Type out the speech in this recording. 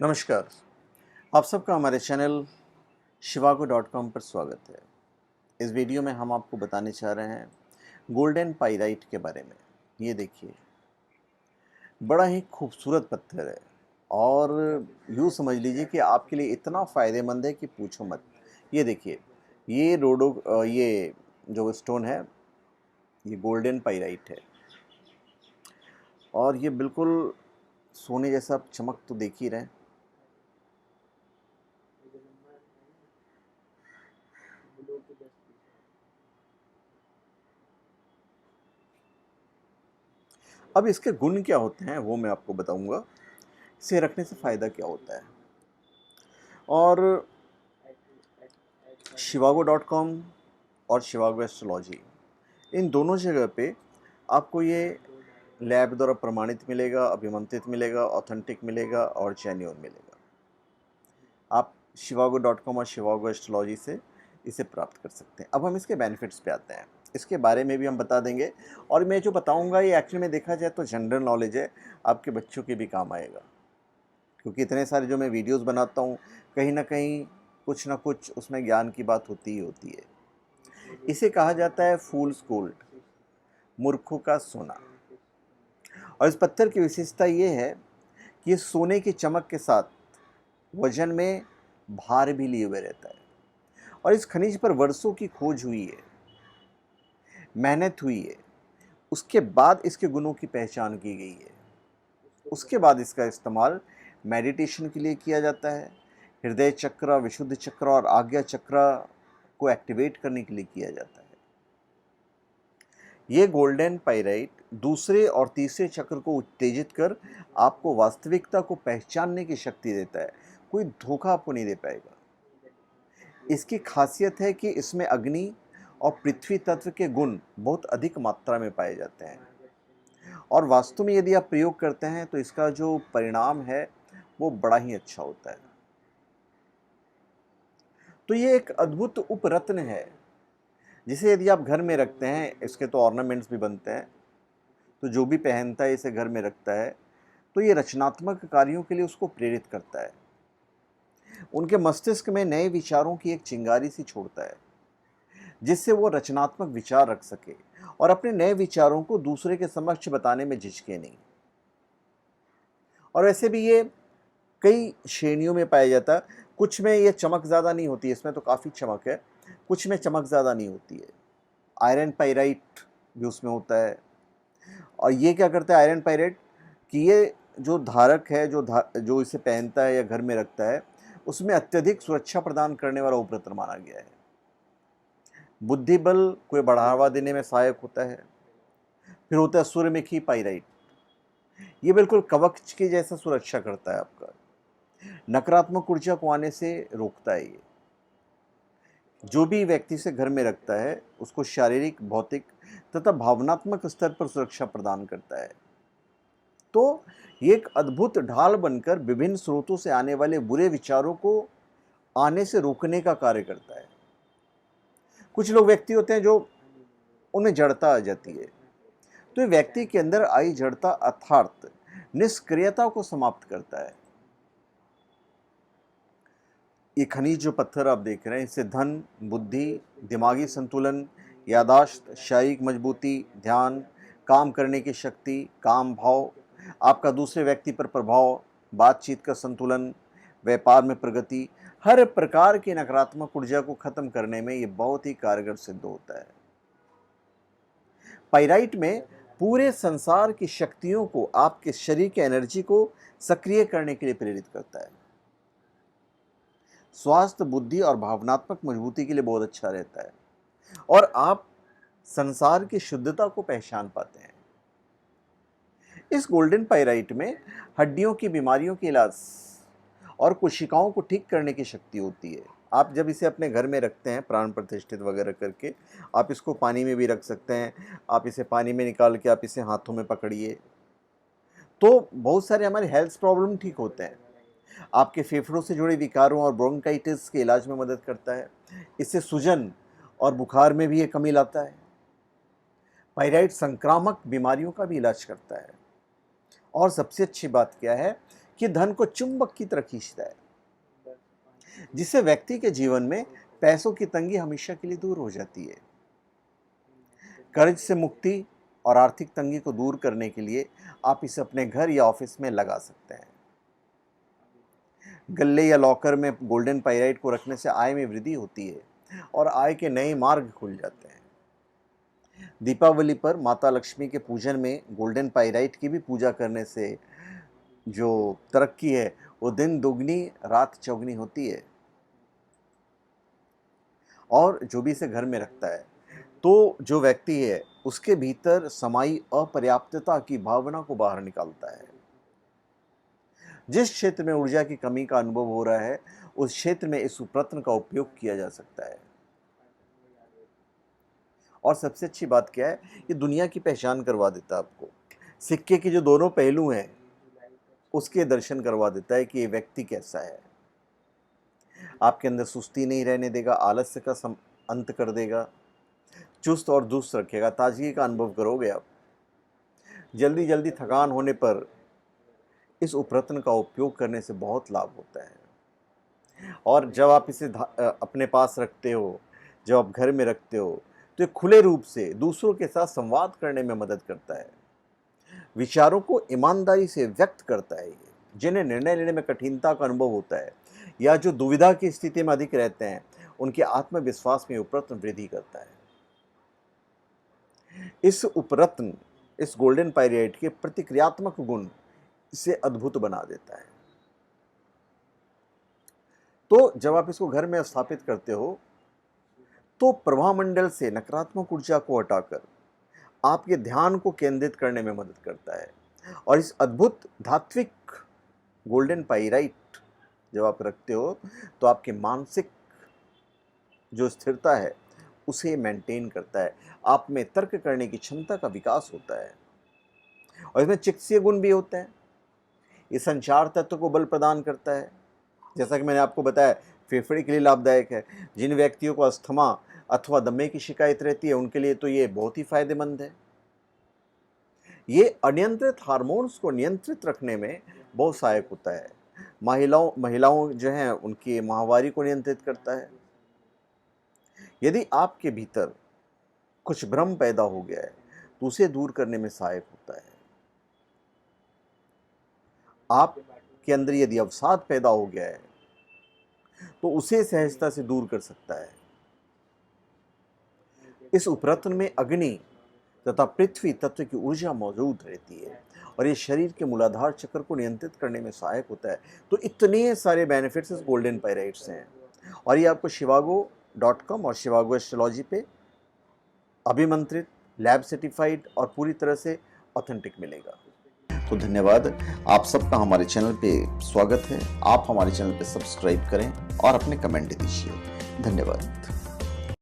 नमस्कार। आप सबका हमारे चैनल shivago.com पर स्वागत है। इस वीडियो में हम आपको बताने चाह रहे हैं गोल्डन पाइराइट के बारे में। ये देखिए, बड़ा ही खूबसूरत पत्थर है और यूँ समझ लीजिए कि आपके लिए इतना फ़ायदेमंद है कि पूछो मत। ये देखिए, ये जो स्टोन है, ये गोल्डन पाइराइट है और ये बिल्कुल सोने जैसा चमक तो देख ही रहे हैं। अब इसके गुण क्या होते हैं वो मैं आपको बताऊंगा। इसे रखने से फ़ायदा क्या होता है। और shivago.com और शिवागो एस्ट्रोलॉजी, इन दोनों जगह पे आपको ये लैब द्वारा प्रमाणित मिलेगा, अभिमंत्रित मिलेगा, ऑथेंटिक मिलेगा और जेन्युइन मिलेगा। आप shivago.com और शिवागो एस्ट्रोलॉजी से इसे प्राप्त कर सकते हैं। अब हम इसके बेनिफिट्स पे आते हैं, इसके बारे में भी हम बता देंगे। और मैं जो बताऊंगा ये एक्चुअली में देखा जाए तो जनरल नॉलेज है, आपके बच्चों के भी काम आएगा, क्योंकि इतने सारे जो मैं वीडियोस बनाता हूँ कहीं ना कहीं कुछ ना कुछ उसमें ज्ञान की बात होती ही होती है। इसे कहा जाता है फूल्स गोल्ड, मूर्खों का सोना। और इस पत्थर की विशेषता ये है कि ये सोने की चमक के साथ वजन में भार भी लिए हुए रहता है। और इस खनिज पर वर्षों की खोज हुई है, मेहनत हुई है, उसके बाद इसके गुणों की पहचान की गई है। उसके बाद इसका इस्तेमाल मेडिटेशन के लिए किया जाता है, हृदय चक्र, विशुद्ध चक्र और आज्ञा चक्र को एक्टिवेट करने के लिए किया जाता है। ये गोल्डन पाइराइट दूसरे और तीसरे चक्र को उत्तेजित कर आपको वास्तविकता को पहचानने की शक्ति देता है। कोई धोखा आपको नहीं दे पाएगा। इसकी खासियत है कि इसमें अग्नि और पृथ्वी तत्व के गुण बहुत अधिक मात्रा में पाए जाते हैं और वास्तव में यदि आप प्रयोग करते हैं तो इसका जो परिणाम है वो बड़ा ही अच्छा होता है। तो ये एक अद्भुत उपरत्न है जिसे यदि आप घर में रखते हैं, इसके तो ऑर्नामेंट्स भी बनते हैं, तो जो भी पहनता है इसे घर में रखता है तो ये रचनात्मक कार्यों के लिए उसको प्रेरित करता है। उनके मस्तिष्क में नए विचारों की एक चिंगारी सी छोड़ता है जिससे वो रचनात्मक विचार रख सके और अपने नए विचारों को दूसरे के समक्ष बताने में झिझके नहीं। और वैसे भी ये कई श्रेणियों में पाया जाता है। कुछ में ये चमक ज़्यादा नहीं होती है, इसमें तो काफ़ी चमक है, कुछ में चमक ज़्यादा नहीं होती है। आयरन पाइराइट भी उसमें होता है। और ये क्या करता है आयरन पाइराइट, कि ये जो धारक है, जो इसे पहनता है या घर में रखता है, उसमें अत्यधिक सुरक्षा प्रदान करने वाला उपरत्न माना गया है। बुद्धि बल को बढ़ावा देने में सहायक होता है। फिर होता है सूर्यमुखी पाइराइट, ये बिल्कुल कवच के जैसा सुरक्षा करता है आपका, नकारात्मक ऊर्जा को आने से रोकता है। ये जो भी व्यक्ति से घर में रखता है उसको शारीरिक, भौतिक तथा भावनात्मक स्तर पर सुरक्षा प्रदान करता है। तो ये एक अद्भुत ढाल बनकर विभिन्न स्रोतों से आने वाले बुरे विचारों को आने से रोकने का कार्य करता है। कुछ लोग व्यक्ति होते हैं जो उनमें जड़ता आ जाती है, तो ये व्यक्ति के अंदर आई जड़ता अर्थात निष्क्रियता को समाप्त करता है। ये खनिज जो पत्थर आप देख रहे हैं, इससे धन, बुद्धि, दिमागी संतुलन, यादाश्त, शारीरिक मजबूती, ध्यान, काम करने की शक्ति, काम भाव, आपका दूसरे व्यक्ति पर प्रभाव, बातचीत का संतुलन, व्यापार में प्रगति, हर प्रकार की नकारात्मक ऊर्जा को खत्म करने में ये बहुत ही कारगर सिद्ध होता है। पाइराइट में पूरे संसार की शक्तियों को, आपके शरीर के एनर्जी को सक्रिय करने के लिए प्रेरित करता है। स्वास्थ्य, बुद्धि और भावनात्मक मजबूती के लिए बहुत अच्छा रहता है और आप संसार की शुद्धता को पहचान पाते हैं। इस गोल्डन पाइराइट में हड्डियों की बीमारियों के इलाज और कोशिकाओं को ठीक करने की शक्ति होती है। आप जब इसे अपने घर में रखते हैं प्राण प्रतिष्ठित वगैरह करके, आप इसको पानी में भी रख सकते हैं। आप इसे पानी में निकाल के आप इसे हाथों में पकड़िए तो बहुत सारे हमारे हेल्थ प्रॉब्लम ठीक होते हैं। आपके फेफड़ों से जुड़े विकारों और ब्रोंकाइटिस के इलाज में मदद करता है। इससे सूजन और बुखार में भी ये कमी लाता है। पाइराइट संक्रामक बीमारियों का भी इलाज करता है। और सबसे अच्छी बात क्या है कि धन को चुंबक की तरह खींचता है, जिससे व्यक्ति के जीवन में पैसों की तंगी हमेशा के लिए दूर हो जाती है। कर्ज से मुक्ति और आर्थिक तंगी को दूर करने के लिए आप इसे अपने घर या ऑफिस में लगा सकते हैं। गल्ले या लॉकर में गोल्डन पाइराइट को रखने से आय में वृद्धि होती है और आय के नए मार्ग खुल जाते हैं। दीपावली पर माता लक्ष्मी के पूजन में गोल्डन पाइराइट की भी पूजा करने से जो तरक्की है वो दिन दुगनी रात चौगनी होती है। और जो भी इसे घर में रखता है तो जो व्यक्ति है उसके भीतर समाई अपर्याप्तता की भावना को बाहर निकालता है। जिस क्षेत्र में ऊर्जा की कमी का अनुभव हो रहा है उस क्षेत्र में इस सुप्रत्न का उपयोग किया जा सकता है। और सबसे अच्छी बात क्या है, ये दुनिया की पहचान करवा देता है आपको। सिक्के के जो दोनों पहलू हैं उसके दर्शन करवा देता है कि ये व्यक्ति कैसा है। आपके अंदर सुस्ती नहीं रहने देगा, आलस्य का अंत कर देगा, चुस्त और दुरुस्त रखेगा, ताजगी का अनुभव करोगे आप। जल्दी जल्दी थकान होने पर इस उपरत्न का उपयोग करने से बहुत लाभ होता है। और जब आप इसे अपने पास रखते हो, जब आप घर में रखते हो तो ये खुले रूप से दूसरों के साथ संवाद करने में मदद करता है। विचारों को ईमानदारी से व्यक्त करता है। ये जिन्हें निर्णय लेने में कठिनता का अनुभव होता है या जो दुविधा की स्थिति में अधिक रहते हैं उनके आत्मविश्वास में उपरत्न वृद्धि करता है। इस उपरत्न, इस गोल्डन पाइराइट के प्रतिक्रियात्मक गुण इसे अद्भुत बना देता है। तो जब आप इसको घर में स्थापित करते हो तो प्रभामंडल से नकारात्मक ऊर्जा को हटाकर आपके ध्यान को केंद्रित करने में मदद करता है। और इस अद्भुत धात्विक गोल्डन पाइराइट जब आप रखते हो तो आपके मानसिक जो स्थिरता है उसे मेंटेन करता है। आप में तर्क करने की क्षमता का विकास होता है और इसमें चिकित्सीय गुण भी होते हैं। ये संचार तत्व को बल प्रदान करता है। जैसा कि मैंने आपको बताया, फेफड़े के लिए लाभदायक है। जिन व्यक्तियों को अस्थमा अथवा दमे की शिकायत रहती है उनके लिए तो ये बहुत ही फायदेमंद है। ये अनियंत्रित हार्मोन्स को नियंत्रित रखने में बहुत सहायक होता है। महिलाओं जो हैं उनकी माहवारी को नियंत्रित करता है। यदि आपके भीतर कुछ भ्रम पैदा हो गया है तो उसे दूर करने में सहायक होता है। आपके अंदर यदि अवसाद पैदा हो गया है तो उसे सहजता से दूर कर सकता है। इस उपरत्न में अग्नि तथा पृथ्वी तत्व की ऊर्जा मौजूद रहती है और ये शरीर के मूलाधार चक्र को नियंत्रित करने में सहायक होता है। तो इतने सारे बेनिफिट्स इस गोल्डन पाइराइट्स हैं और ये आपको shivago.com और शिवागो एस्ट्रोलॉजी पे अभिमंत्रित, लैब सर्टिफाइड और पूरी तरह से ऑथेंटिक मिलेगा। तो धन्यवाद, आप सबका हमारे चैनल पे स्वागत है। आप हमारे चैनल पे सब्सक्राइब करें और अपने कमेंट दीजिए। धन्यवाद।